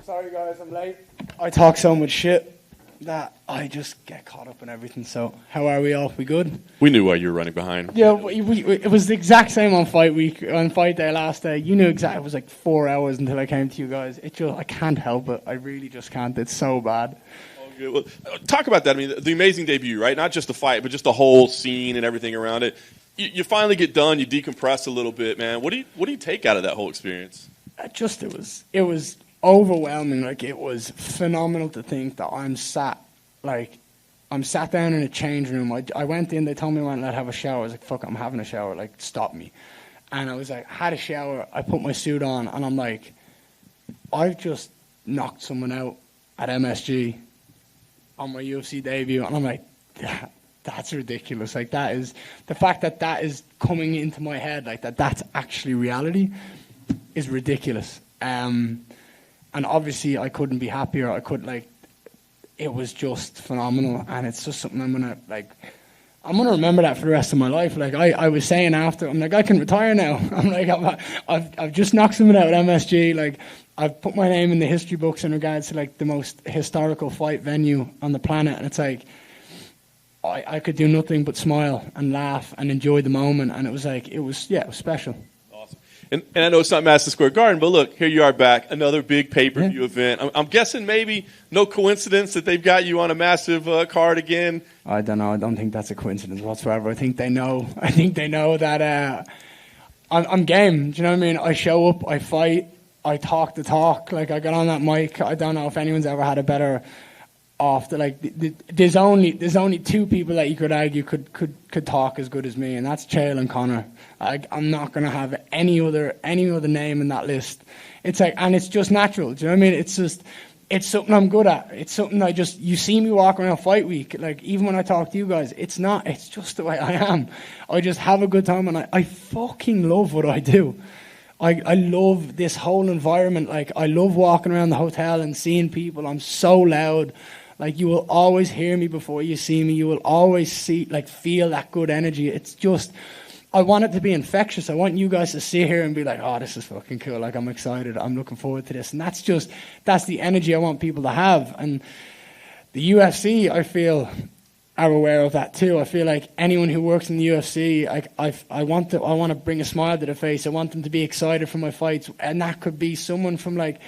Sorry guys, I'm late. I talk so much shit that I just get caught up in everything. So, how are we all? We good? We knew why you were running behind. Yeah, it was the exact same on fight week, on fight day last day. You knew exactly. It was like 4 hours until I came to you guys. I can't help it. I really just can't. It's so bad. Oh, well, talk about that. I mean, the amazing debut, right? Not just the fight, but just the whole scene and everything around it. You finally get done. You decompress a little bit, man. What do you take out of that whole experience? It was overwhelming. Like, it was phenomenal to think that I'm sat down in a change room. I went in, they told me I wasn't allowed to have a shower. I was like, fuck it, I'm having a shower, like, stop me. And I was like, had a shower, I put my suit on, and I'm like, I've just knocked someone out at MSG on my UFC debut, and I'm like, that's ridiculous. Like, that is, the fact that is coming into my head, like, that's actually reality, is ridiculous. And obviously I couldn't be happier. It was just phenomenal, and it's just something I'm gonna remember that for the rest of my life. Like, I was saying after, I'm like, I can retire now. I'm like, I've just knocked someone out at MSG. Like, I've put my name in the history books in regards to, like, the most historical fight venue on the planet, and it's like, I could do nothing but smile and laugh and enjoy the moment, and it was special. And I know it's not Madison Square Garden, but look, here you are back, another big pay-per-view event. I'm guessing maybe no coincidence that they've got you on a massive card again. I don't know. I don't think that's a coincidence whatsoever. I think they know. I think they know that I'm game. Do you know what I mean? I show up, I fight, I talk the talk. Like, I got on that mic. I don't know if anyone's ever had a better off. There's only two people that you could argue could talk as good as me, and that's Chael and Connor. I'm not going to have any other name in that list. It's like, and it's just natural. Do you know what I mean? It's something I'm good at. It's something you see me walk around fight week. Like, even when I talk to you guys, it's just the way I am. I just have a good time, and I fucking love what I do. I love this whole environment. Like, I love walking around the hotel and seeing people. I'm so loud. Like, you will always hear me before you see me. You will always feel that good energy. It's just, I want it to be infectious. I want you guys to sit here and be like, oh, this is fucking cool. Like, I'm excited. I'm looking forward to this. And that's the energy I want people to have. And the UFC, I feel, are aware of that too. I feel like anyone who works in the UFC, I want to bring a smile to their face. I want them to be excited for my fights. And that could be someone from, like,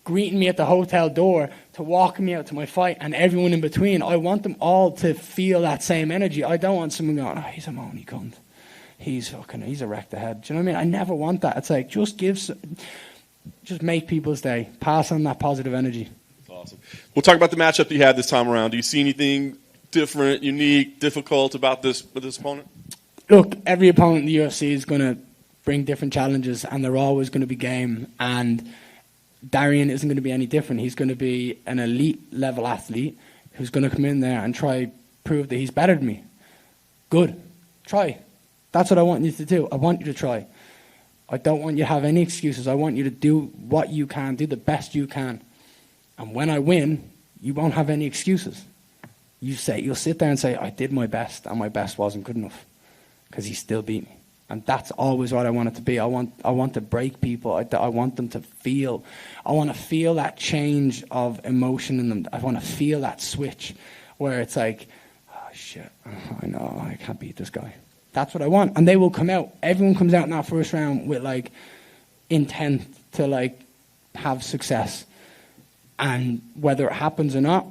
greeting me at the hotel door to walking me out to my fight, and everyone in between. I want them all to feel that same energy. I don't want someone going, oh, he's a moany cunt. He's a wrecked ahead. Do you know what I mean? I never want that. It's like, just make people's day. Pass on that positive energy. That's awesome. We'll talk about the matchup that you had this time around. Do you see anything different, unique, difficult about this opponent? Look, every opponent in the UFC is going to bring different challenges, and they're always going to be game. And Darian isn't going to be any different. He's going to be an elite level athlete who's going to come in there and try prove that he's better than me. Good. Try. That's what I want you to do. I want you to try. I don't want you to have any excuses. I want you to do what you can, do the best you can. And when I win, you won't have any excuses. You'll sit there and say, I did my best, and my best wasn't good enough, because he still beat me. And that's always what I want it to be. I want to break people. I want them to feel. I want to feel that change of emotion in them. I want to feel that switch where it's like, oh shit, I know I can't beat this guy. That's what I want. And they will come out. Everyone comes out in that first round with, like, intent to, like, have success. And whether it happens or not,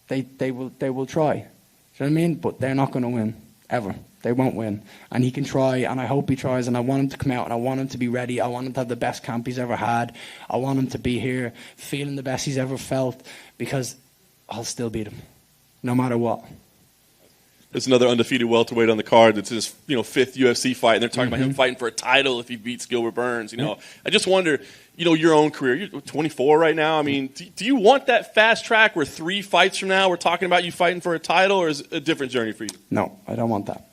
they will try. Do you know what I mean? But they're not going to win ever. They won't win. And he can try, and I hope he tries, and I want him to come out, and I want him to be ready. I want him to have the best camp he's ever had. I want him to be here feeling the best he's ever felt, because I'll still beat him, no matter what. There's another undefeated welterweight on the card that's his fifth UFC fight, and they're talking about him fighting for a title if he beats Gilbert Burns. I just wonder, your own career. You're 24 right now. I mean, do you want that fast track where 3 fights from now we're talking about you fighting for a title, or is it a different journey for you? No, I don't want that.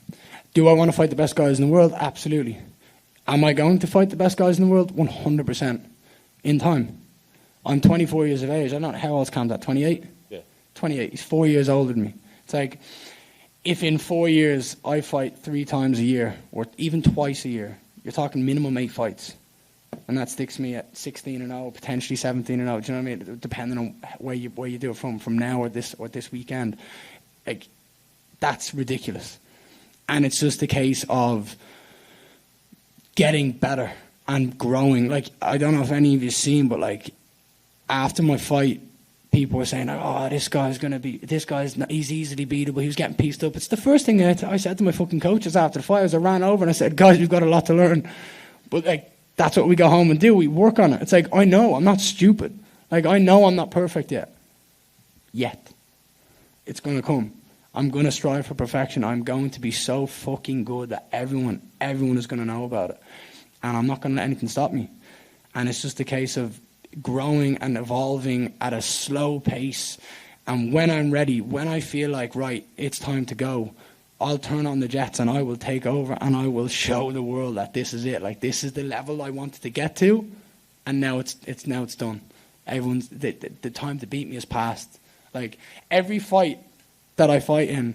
Do I want to fight the best guys in the world? Absolutely. Am I going to fight the best guys in the world? 100%. In time. I'm 24 years of age. I don't know how old's Cam's at, 28? Yeah. 28. He's 4 years older than me. It's like, if in 4 years I fight 3 times a year, or even twice a year, you're talking minimum 8 fights. and that sticks me at 16-0, potentially 17-0. Do you know what I mean? Depending on where you do it from now or this weekend, like that's ridiculous. And it's just a case of getting better and growing. Like, I don't know if any of you've seen, but like after my fight, people were saying, "Oh, he's easily beatable." He was getting pieced up. It's the first thing I said to my fucking coaches after the fight. I ran over and I said, "Guys, we've got a lot to learn." But like, that's what we go home and do. We work on it. It's like, I know I'm not stupid. Like, I know I'm not perfect yet. It's going to come. I'm going to strive for perfection. I'm going to be so fucking good that everyone is going to know about it. And I'm not going to let anything stop me. And it's just a case of growing and evolving at a slow pace. And when I'm ready, when I feel like, right, it's time to go, I'll turn on the jets and I will take over and I will show the world that this is it. Like, this is the level I wanted to get to. And now it's done. The time to beat me is past. Like, every fight that I fight in,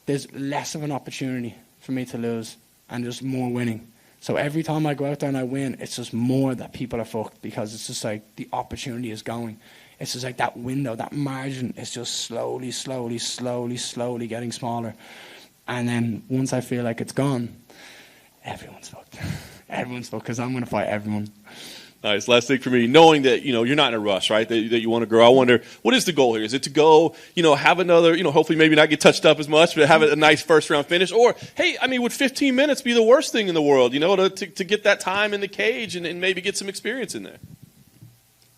there's less of an opportunity for me to lose and just more winning. So every time I go out there and I win, it's just more that people are fucked, because it's just like the opportunity is going. It's just like that window, that margin is just slowly getting smaller. And then once I feel like it's gone, everyone's fucked. Everyone's fucked, because I'm going to fight everyone. Nice. Last thing for me, knowing that, you're not in a rush, right, that you want to grow. I wonder, what is the goal here? Is it to go, have another, hopefully maybe not get touched up as much, but have a nice first-round finish? Or, hey, I mean, would 15 minutes be the worst thing in the world, to get that time in the cage and maybe get some experience in there?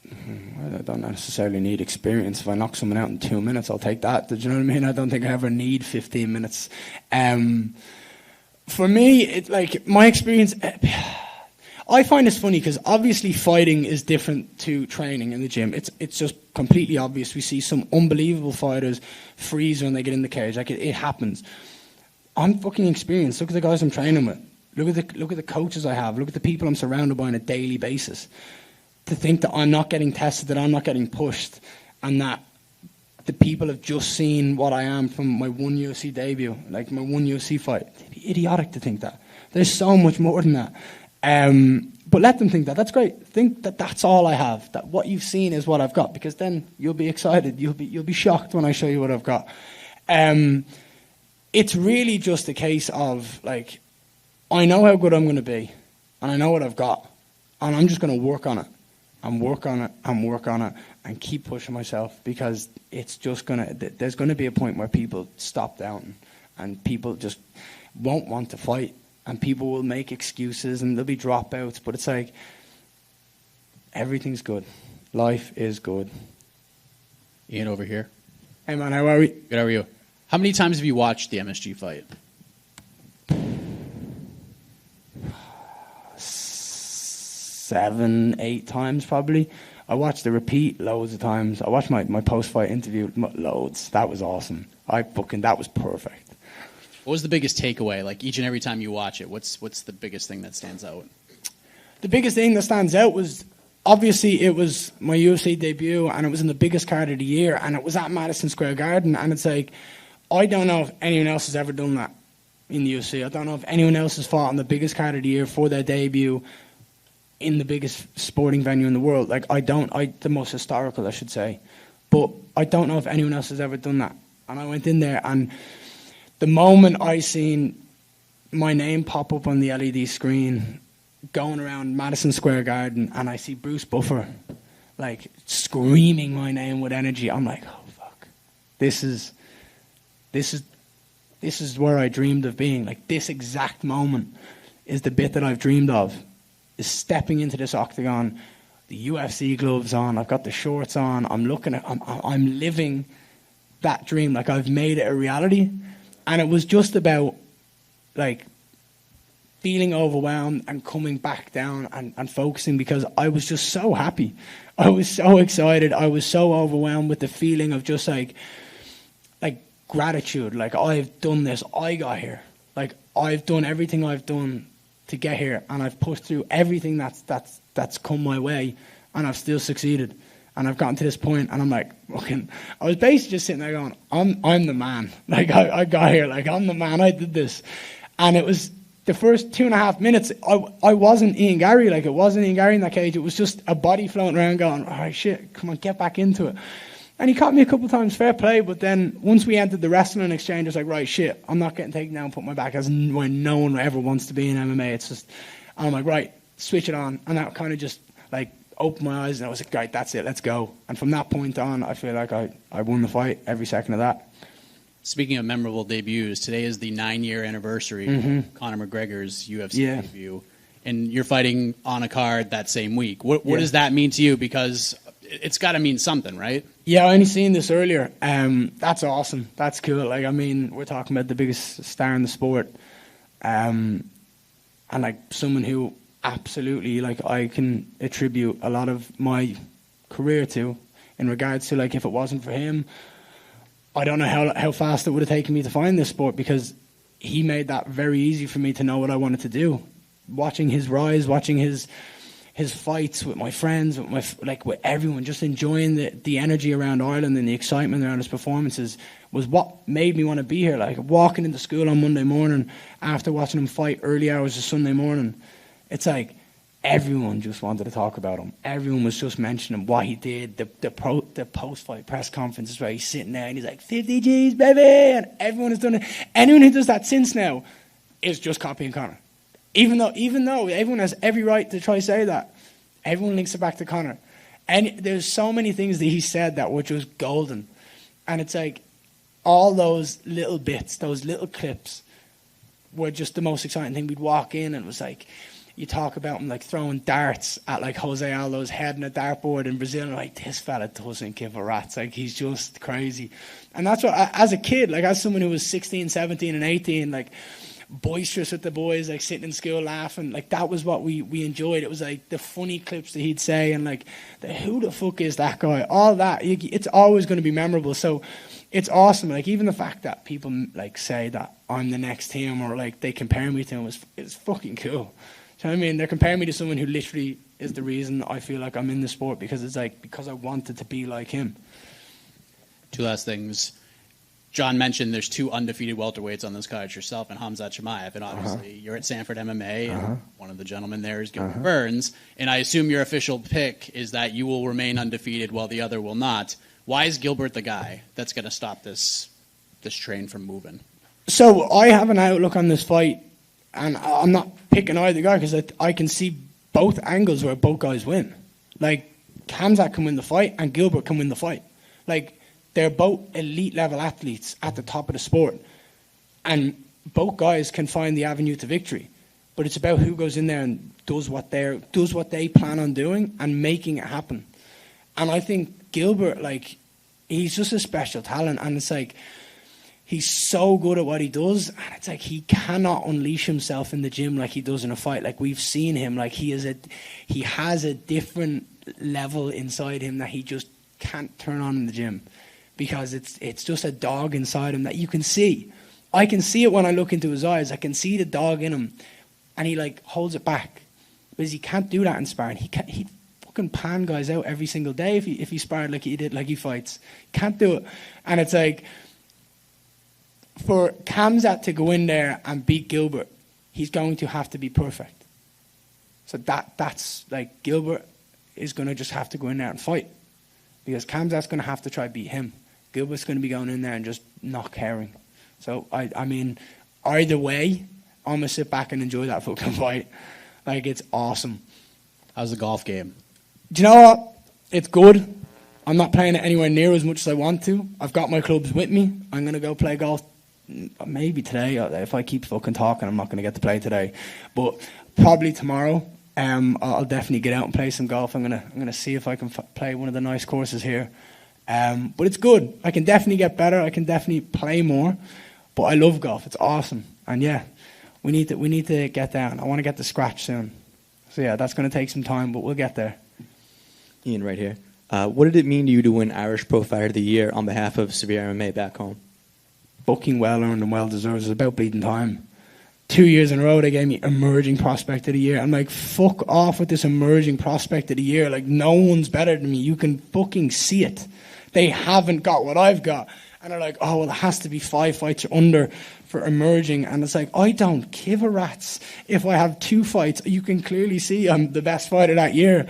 I don't necessarily need experience. If I knock someone out in 2 minutes, I'll take that. Do you know what I mean? I don't think I ever need 15 minutes. For me, it's like my experience... I find this funny because obviously fighting is different to training in the gym. It's just completely obvious. We see some unbelievable fighters freeze when they get in the cage. Like, it happens. I'm fucking experienced. Look at the guys I'm training with. Look at the coaches I have. Look at the people I'm surrounded by on a daily basis. To think that I'm not getting tested, that I'm not getting pushed, and that the people have just seen what I am from my one UFC debut, like my one UFC fight. It'd be idiotic to think that. There's so much more than that. But let them think that. That's great. Think that that's all I have. That what you've seen is what I've got, because then you'll be excited. You'll be shocked when I show you what I've got. It's really just a case of, like, I know how good I'm going to be, and I know what I've got, and I'm just going to work on it, and work on it, and work on it, and keep pushing myself, because it's just there's going to be a point where people stop doubting, and people just won't want to fight. And people will make excuses and there'll be dropouts. But it's like, everything's good. Life is good. Ian, over here. Hey, man, how are we? Good, how are you? How many times have you watched the MSG fight? 7, 8 times, probably. I watched the repeat loads of times. I watched my post-fight interview loads. That was awesome. That was perfect. What was the biggest takeaway? Like, each and every time you watch it, what's the biggest thing that stands out? The biggest thing that stands out was, obviously, it was my UFC debut, and it was in the biggest card of the year, and it was at Madison Square Garden. And it's like, I don't know if anyone else has ever done that in the UFC. I don't know if anyone else has fought on the biggest card of the year for their debut in the biggest sporting venue in the world. Like, the most historical, I should say. But I don't know if anyone else has ever done that. And I went in there, and the moment I seen my name pop up on the LED screen going around Madison Square Garden, and I see Bruce Buffer, like, screaming my name with energy, I'm like, oh, fuck. This is where I dreamed of being. Like, this exact moment is the bit that I've dreamed of, is stepping into this octagon, the UFC gloves on, I've got the shorts on, I'm living that dream. Like, I've made it a reality. And it was just about, like, feeling overwhelmed and coming back down and focusing, because I was just so happy. I was so excited. I was so overwhelmed with the feeling of just, like gratitude. Like, I've done this. I got here. Like, I've done everything I've done to get here, and I've pushed through everything that's come my way, and I've still succeeded. And I've gotten to this point, and I'm like, I was basically just sitting there going, I'm the man. Like, I got here. Like, I'm the man. I did this. And it was the first 2.5 minutes, I wasn't Ian Garry. Like, it wasn't Ian Garry in that cage. It was just a body floating around going, all right, shit, come on, get back into it. And he caught me a couple of times, fair play. But then once we entered the wrestling exchange, I was like, right, shit, I'm not getting taken down and put my back as when no one ever wants to be in MMA. It's just, and I'm like, right, switch it on. And that kind of just, like, opened my eyes. And I was like, right, that's it, let's go. And from that point on, I feel like I won the fight every second of that. Speaking of memorable debuts, today is the 9-year anniversary of Conor McGregor's UFC debut. And you're fighting on a card that same week. What does that mean to you? Because it's got to mean something, right? Yeah, I only seen this earlier. That's awesome. That's cool. Like, I mean, we're talking about the biggest star in the sport. And, like, someone who absolutely, like, I can attribute a lot of my career to in regards to, like, if it wasn't for him, I don't know how fast it would have taken me to find this sport, because he made that very easy for me to know what I wanted to do. Watching his rise, watching his fights with my friends, with everyone, just enjoying the energy around Ireland and the excitement around his performances was what made me want to be here. Like, walking into school on Monday morning after watching him fight early hours of Sunday morning, it's like everyone just wanted to talk about him. Everyone was just mentioning what he did. The post-fight press conferences where he's sitting there and he's like, 50 G's, baby! And everyone has done it. Anyone who does that since now is just copying Conor. Even though everyone has every right to try to say that, everyone links it back to Conor. And there's so many things that he said that were just golden. And it's like all those little bits, those little clips were just the most exciting thing. We'd walk in and it was like, you talk about him like throwing darts at like Jose Aldo's head in a dartboard in Brazil, and like, this fella doesn't give a rat's. Like, he's just crazy. And that's what, as a kid, like as someone who was 16, 17 and 18, like boisterous with the boys, like sitting in school laughing, like that was what we enjoyed. It was like the funny clips that he'd say and like who the fuck is that guy, all that. It's always going to be memorable. So it's awesome. Like, even the fact that people like say that I'm the next him, or like they compare me to him, is fucking cool. You know what I mean? They're comparing me to someone who literally is the reason I feel like I'm in the sport, because it's like, because I wanted to be like him. Two last things. John mentioned there's 2 undefeated welterweights on this card, yourself and Khamzat Chimaev, and obviously you're at Sanford MMA, and one of the gentlemen there is Gilbert Burns, and I assume your official pick is that you will remain undefeated while the other will not. Why is Gilbert the guy that's going to stop this train from moving? So I have an outlook on this fight, and I'm not picking either guy, because I can see both angles where both guys win. Like, Khamzat can win the fight and Gilbert can win the fight. Like, they're both elite level athletes at the top of the sport, and both guys can find the avenue to victory. But it's about who goes in there and does what they plan on doing and making it happen. And I think Gilbert, like, he's just a special talent, and it's like he's so good at what he does, and it's like he cannot unleash himself in the gym like he does in a fight. Like, we've seen him, like he has a different level inside him that he just can't turn on in the gym, because it's just a dog inside him that you can see. I can see it when I look into his eyes. I can see the dog in him, and he like holds it back, because he can't do that in sparring. He fucking pan guys out every single day if he sparred like he did, like he fights. Can't do it. And it's like, for Khamzat to go in there and beat Gilbert, he's going to have to be perfect. So that's like, Gilbert is going to just have to go in there and fight, because Khamzat's going to have to try to beat him. Gilbert's going to be going in there and just not caring. So, I mean, either way, I'm going to sit back and enjoy that fucking fight. Like, it's awesome. How's the golf game? Do you know what? It's good. I'm not playing it anywhere near as much as I want to. I've got my clubs with me. I'm going to go play golf maybe today. If I keep fucking talking, I'm not going to get to play today. But probably tomorrow, I'll definitely get out and play some golf. I'm gonna see if I can play one of the nice courses here. But it's good. I can definitely get better. I can definitely play more. But I love golf. It's awesome. And yeah, we need to get down. I want to get to scratch soon. So yeah, that's going to take some time, but we'll get there. Ian, right here. What did it mean to you to win Irish Pro Fighter of the Year on behalf of Severe MMA back home? Booking well earned and well deserved. It's about bleeding time. 2 years in a row, they gave me Emerging Prospect of the Year. I'm like, fuck off with this Emerging Prospect of the Year. Like, no one's better than me. You can fucking see it. They haven't got what I've got. And they're like, oh, well, it has to be 5 fights or under for emerging. And it's like, I don't give a rat's if I have 2 fights. You can clearly see I'm the best fighter that year.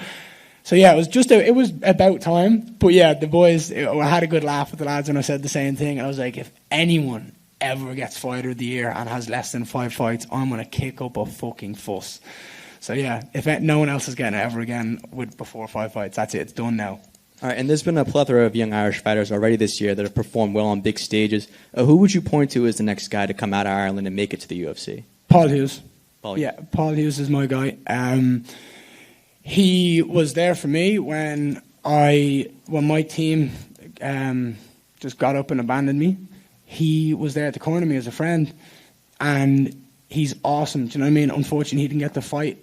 So, yeah, it was about time. But, yeah, the boys, I had a good laugh with the lads when I said the same thing. And I was like, if anyone ever gets fighter of the year and has less than 5 fights, I'm going to kick up a fucking fuss. So, yeah, if no one else is getting it ever again with before 5 fights, that's it. It's done now. All right, and there's been a plethora of young Irish fighters already this year that have performed well on big stages. Who would you point to as the next guy to come out of Ireland and make it to the UFC? Paul Hughes. Paul Hughes is my guy. He was there for me when my team just got up and abandoned me. He was there to corner me as a friend, and he's awesome. Do you know what I mean? Unfortunately, he didn't get to fight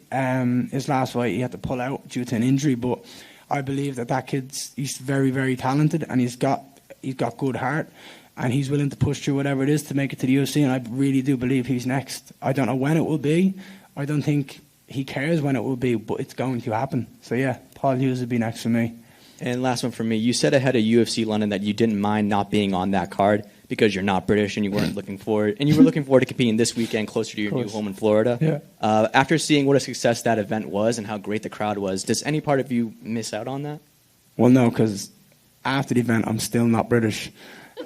his last fight. He had to pull out due to an injury, but I believe that he's very, very talented, and he's got good heart, and he's willing to push through whatever it is to make it to the UFC, and I really do believe he's next. I don't know when it will be. I don't think he cares when it will be, but it's going to happen. So, yeah, Paul Hughes would be next for me. And last one for me. You said ahead of UFC London that you didn't mind not being on that card because you're not British and you weren't looking forward. And you were looking forward to competing this weekend closer to your new home in Florida. Yeah. After seeing what a success that event was and how great the crowd was, does any part of you miss out on that? Well, no, because after the event, I'm still not British.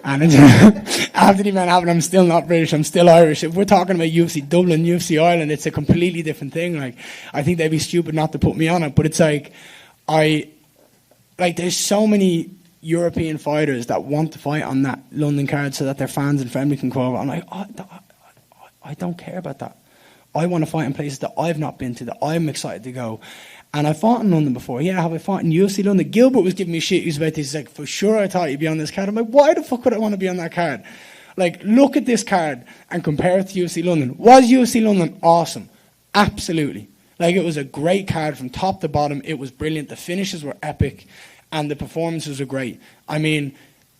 And after the event happened, I'm still not British. I'm still Irish. If we're talking about UFC Dublin, UFC Ireland, it's a completely different thing. Like, I think they'd be stupid not to put me on it. But it's like, there's so many European fighters that want to fight on that London card so that their fans and family can go over. I'm like, I don't care about that. I want to fight in places that I've not been to, that I'm excited to go. And I fought in London before. Yeah, have I fought in UFC London? Gilbert was giving me shit. He was about this. He's like, for sure I thought you'd be on this card. I'm like, why the fuck would I want to be on that card? Like, look at this card and compare it to UFC London. Was UFC London awesome? Absolutely. Like, it was a great card from top to bottom. It was brilliant. The finishes were epic. And the performances were great. I mean,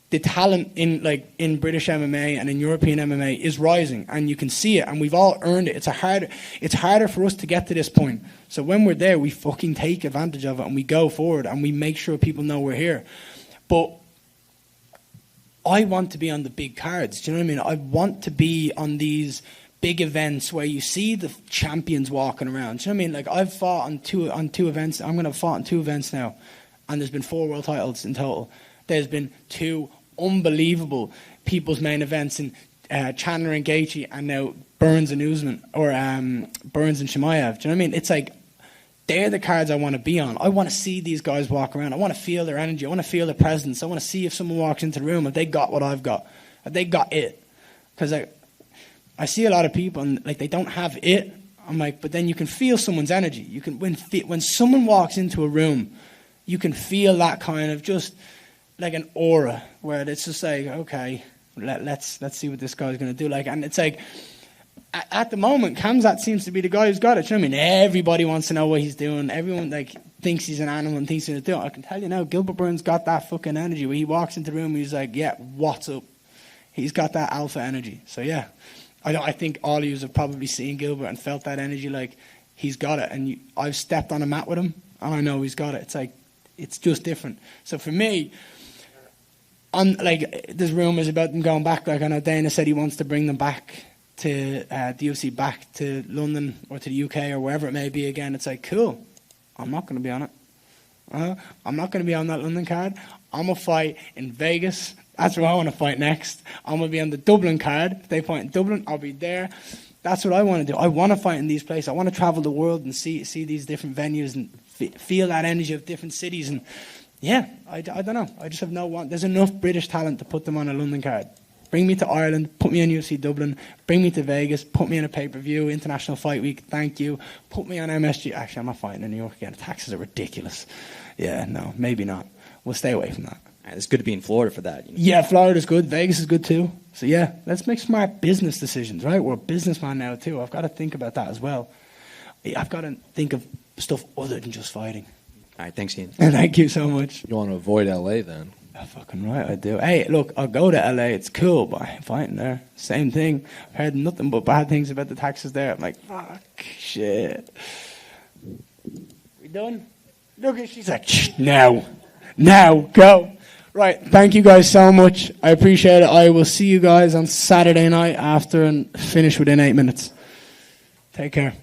the talent in British MMA and in European MMA is rising, and you can see it, and we've all earned it. It's harder for us to get to this point. So when we're there, we fucking take advantage of it, and we go forward, and we make sure people know we're here. But I want to be on the big cards. Do you know what I mean? I want to be on these big events where you see the champions walking around. Do you know what I mean? Like, I've fought on two events. I'm going to have fought on 2 events now. And there's been 4 world titles in total. There's been 2 unbelievable people's main events in Chandler and Gaethje, and now Burns and Usman, or Burns and Chimaev. Do you know what I mean? It's like, they're the cards I want to be on. I want to see these guys walk around. I want to feel their energy. I want to feel their presence. I want to see if someone walks into the room, if they got what I've got. If they got it. Because I see a lot of people, and like, they don't have it. I'm like, but then you can feel someone's energy. You can when someone walks into a room, you can feel that kind of just like an aura where it's just like, okay, let's see what this guy's going to do. Like, and it's like, at the moment, Khamzat seems to be the guy who's got it. You know what I mean? Everybody wants to know what he's doing. Everyone thinks he's an animal and thinks he's going to do it. I can tell you now, Gilbert Burns got that fucking energy where he walks into the room, he's like, yeah, what's up? He's got that alpha energy. So yeah, I think all of you have probably seen Gilbert and felt that energy. Like, he's got it, and I've stepped on a mat with him, and I know he's got it. It's like, it's just different. So for me, there's rumours about them going back. Like, I know Dana said he wants to bring them back to the UFC, back to London or to the UK or wherever it may be again. It's like, cool. I'm not going to be on it. I'm not going to be on that London card. I'm going to fight in Vegas. That's where I want to fight next. I'm going to be on the Dublin card. If they fight in Dublin, I'll be there. That's what I want to do. I want to fight in these places. I want to travel the world and see these different venues and feel that energy of different cities. And yeah, I don't know. I just have no want. There's enough British talent to put them on a London card. Bring me to Ireland, put me on UFC Dublin, bring me to Vegas, put me on a pay-per-view, International Fight Week, thank you. Put me on MSG. Actually, I'm not fighting in New York again. The taxes are ridiculous. Yeah, no, maybe not. We'll stay away from that. And it's good to be in Florida for that. You know? Yeah, Florida's good. Vegas is good too. So yeah, let's make smart business decisions, right? We're a businessman now too. I've got to think about that as well. I've got to think of stuff other than just fighting. All right, thanks, Ian. Thank you so much. You want to avoid LA then? Oh, fucking right, I do. Hey, look, I'll go to LA. It's cool, but I'm fighting there. Same thing. I've heard nothing but bad things about the taxes there. I'm like, fuck, shit. We done? Look, she's like, now, go. Right. Thank you guys so much. I appreciate it. I will see you guys on Saturday night after and finish within 8 minutes. Take care.